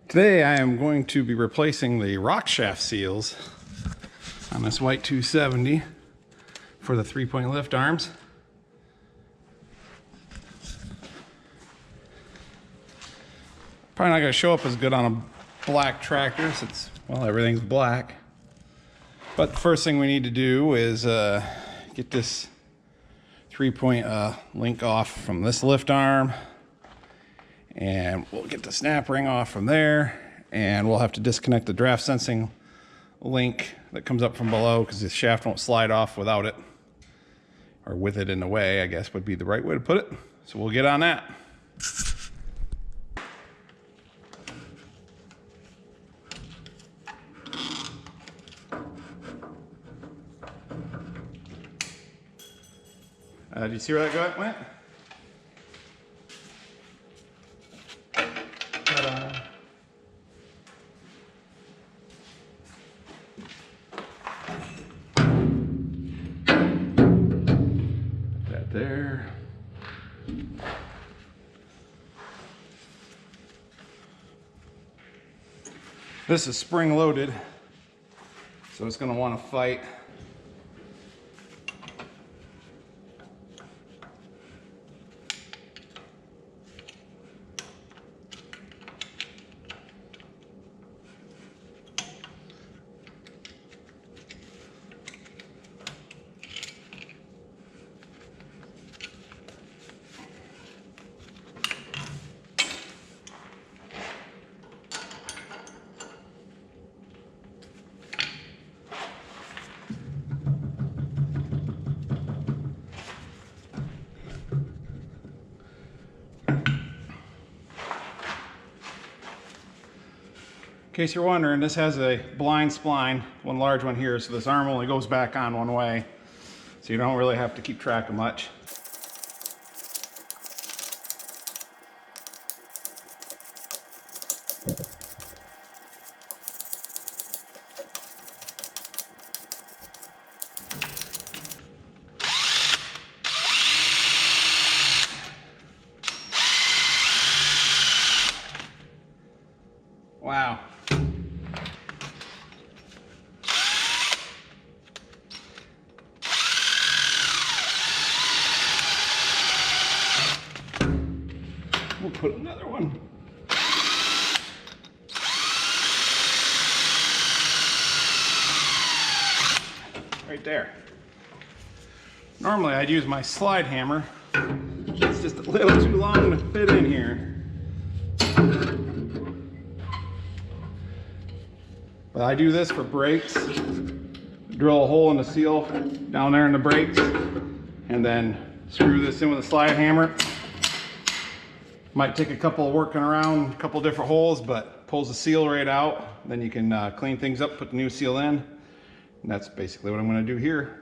Today I am going to be replacing the rockshaft seals on this white 270 for the 3-point lift arms. Probably not going to show up as good on a black tractor since, well, everything's black. But the first thing we need to do is get this 3-point link off from this lift arm. And we'll get the snap ring off from there, and we'll have to disconnect the draft sensing link that comes up from below because the shaft won't slide off without it, or with it in the way, I guess would be the right way to put it. So we'll get on that. Do you see where that went? That there. This is spring loaded, so it's going to want to fight. In case you're wondering, this has a blind spline, one large one here, so this arm only goes back on one way, so you don't really have to keep track of much. Wow. We'll put another one. Right there. Normally I'd use my slide hammer. It's just a little too long to fit in here. But I do this for brakes. Drill a hole in the seal down there in the brakes, and then screw this in with a slide hammer. Might take a couple of working around a couple different holes, but pulls the seal right out. Then you can clean things up, put the new seal in. And that's basically what I'm going to do here.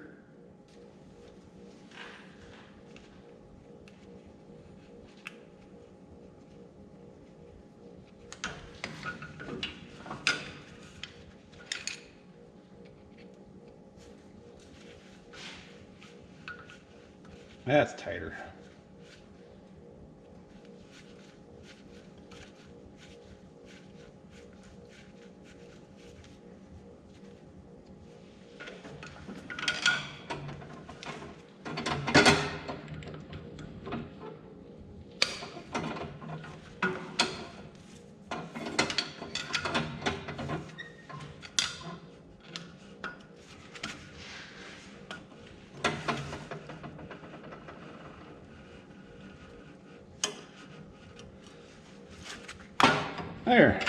That's tighter. There.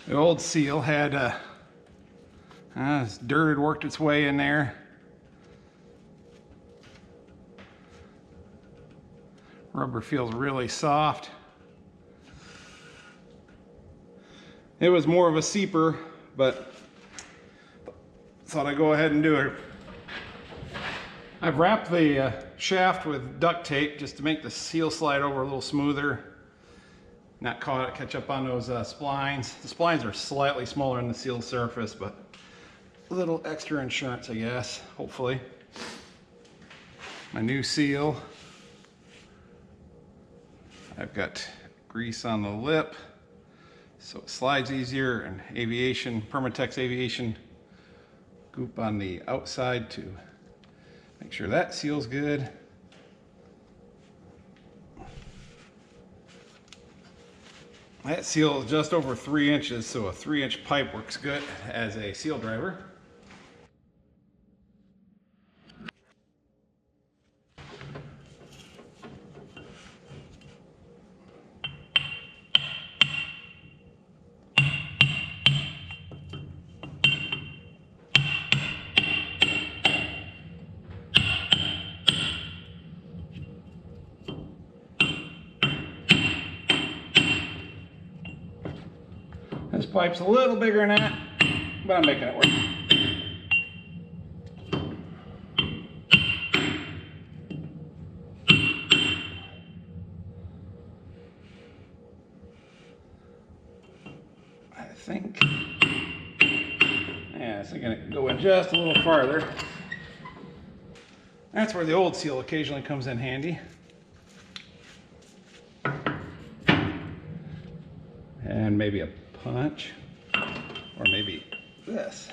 The old seal had this dirt had worked its way in there. Rubber feels really soft. It was more of a seeper, but thought I'd go ahead and do it. I've wrapped the shaft with duct tape just to make the seal slide over a little smoother. not catch up on those splines. The splines are slightly smaller on the seal surface, but a little extra insurance, I guess, hopefully. My new seal. I've got grease on the lip, so it slides easier, and aviation, Permatex aviation goop on the outside to make sure that seal's good. That seal is just over 3 inches, so a 3-inch pipe works good as a seal driver. This pipe's a little bigger than that, but I'm making it work. I think I'm gonna go in just a little farther. That's where the old seal occasionally comes in handy. And maybe a punch, or maybe this.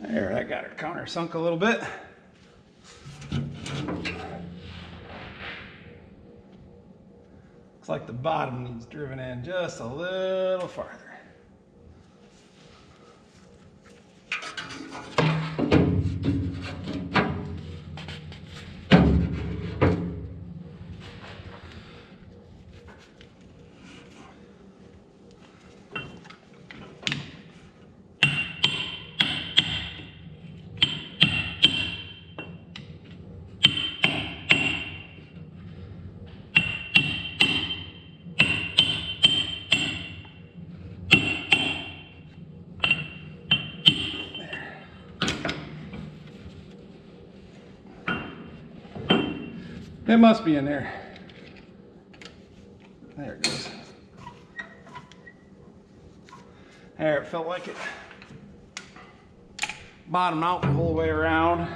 There, that got her countersunk a little bit. Looks like the bottom needs driven in just a little farther. It must be in there. There it goes. There, it felt like it bottomed out the whole way around.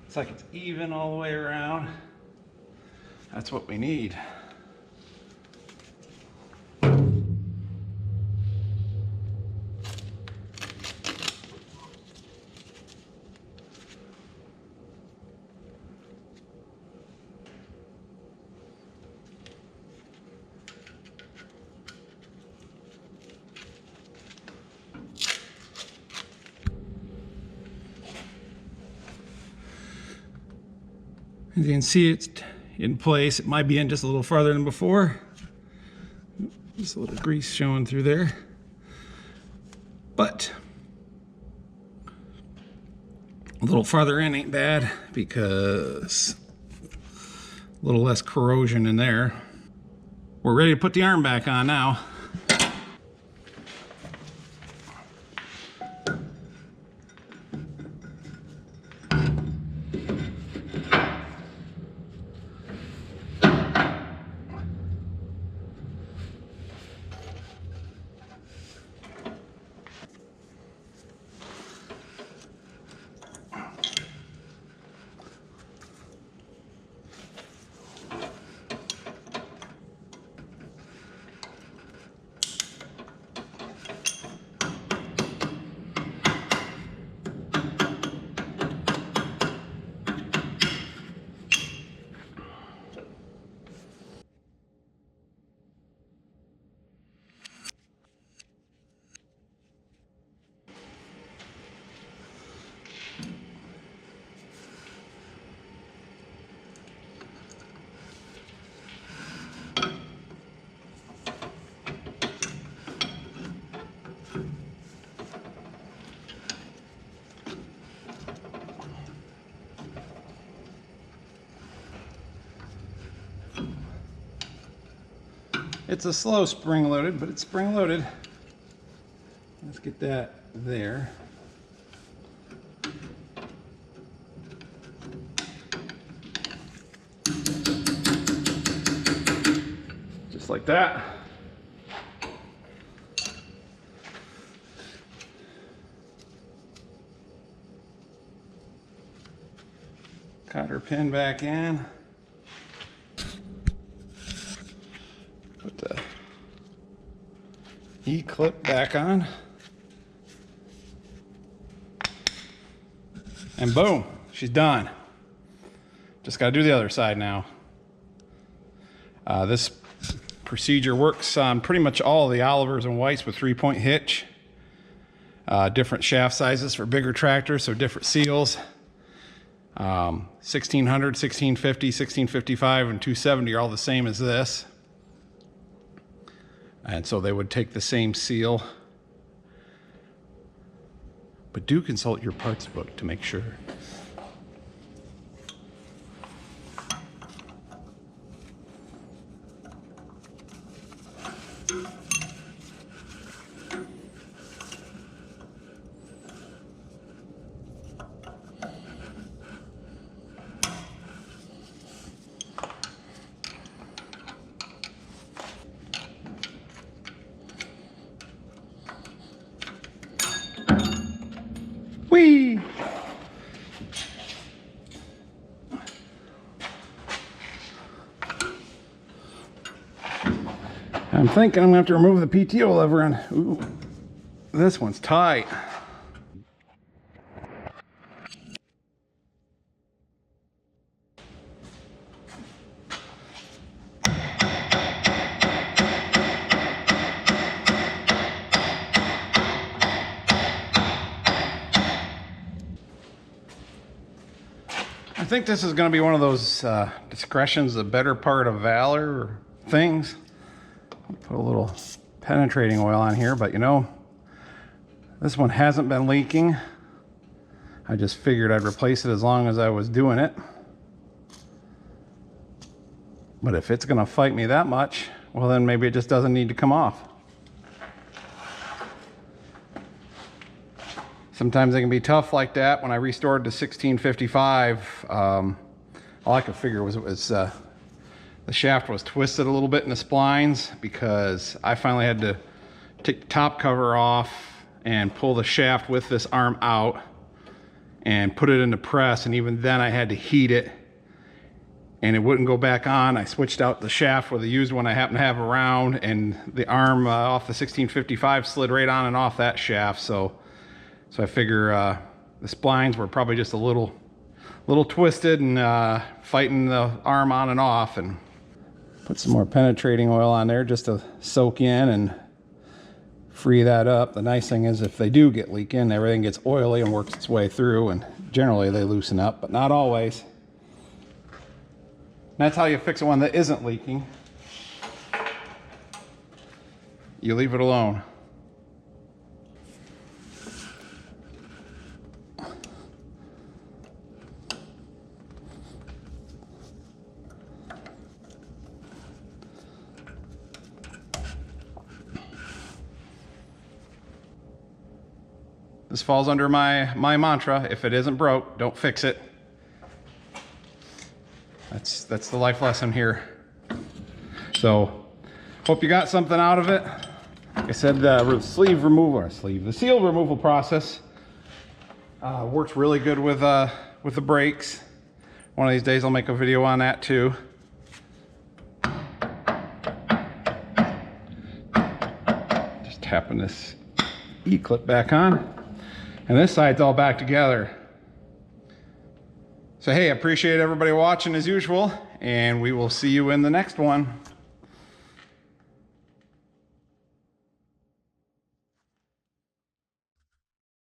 It's like it's even all the way around. That's what we need. As you can see, it's in place. It might be in just a little farther than before. Just a little grease showing through there. But a little farther in ain't bad because a little less corrosion in there. We're ready to put the arm back on now. It's a slow spring loaded, but it's spring loaded. Let's get that there. Just like that. Cotter pin back in. Put the E-clip back on. And boom, she's done. Just got to do the other side now. This procedure works on pretty much all the Olivers and Whites with 3-point hitch. Different shaft sizes for bigger tractors, so different seals. 1600, 1650, 1655, and 270 are all the same as this. And so they would take the same seal. But do consult your parts book to make sure. Whee! I'm thinking I'm gonna have to remove the PTO lever and ooh, this one's tight. I think this is going to be one of those discretion's the better part of valor things. Put a little penetrating oil on here, but you know, this one hasn't been leaking. I just figured I'd replace it as long as I was doing it. But if it's going to fight me that much, well then maybe it just doesn't need to come off. Sometimes it can be tough like that. When I restored to 1655, all I could figure was it was the shaft was twisted a little bit in the splines, because I finally had to take the top cover off and pull the shaft with this arm out and put it into press, and even then I had to heat it and it wouldn't go back on. I switched out the shaft with a used one I happened to have around, and the arm off the 1655 slid right on and off that shaft. So I figure the splines were probably just a little twisted and fighting the arm on and off. And put some more penetrating oil on there just to soak in and free that up. The nice thing is if they do get leaking, everything gets oily and works its way through, and generally they loosen up, but not always. And that's how you fix one that isn't leaking. You leave it alone. This falls under my mantra: if it isn't broke, don't fix it. That's the life lesson here. So hope you got something out of it. Like I said, the seal removal process works really good with the brakes. One of these days I'll make a video on that too. Just tapping this E-clip back on. And this side's all back together. So hey, I appreciate everybody watching as usual, and we will see you in the next one.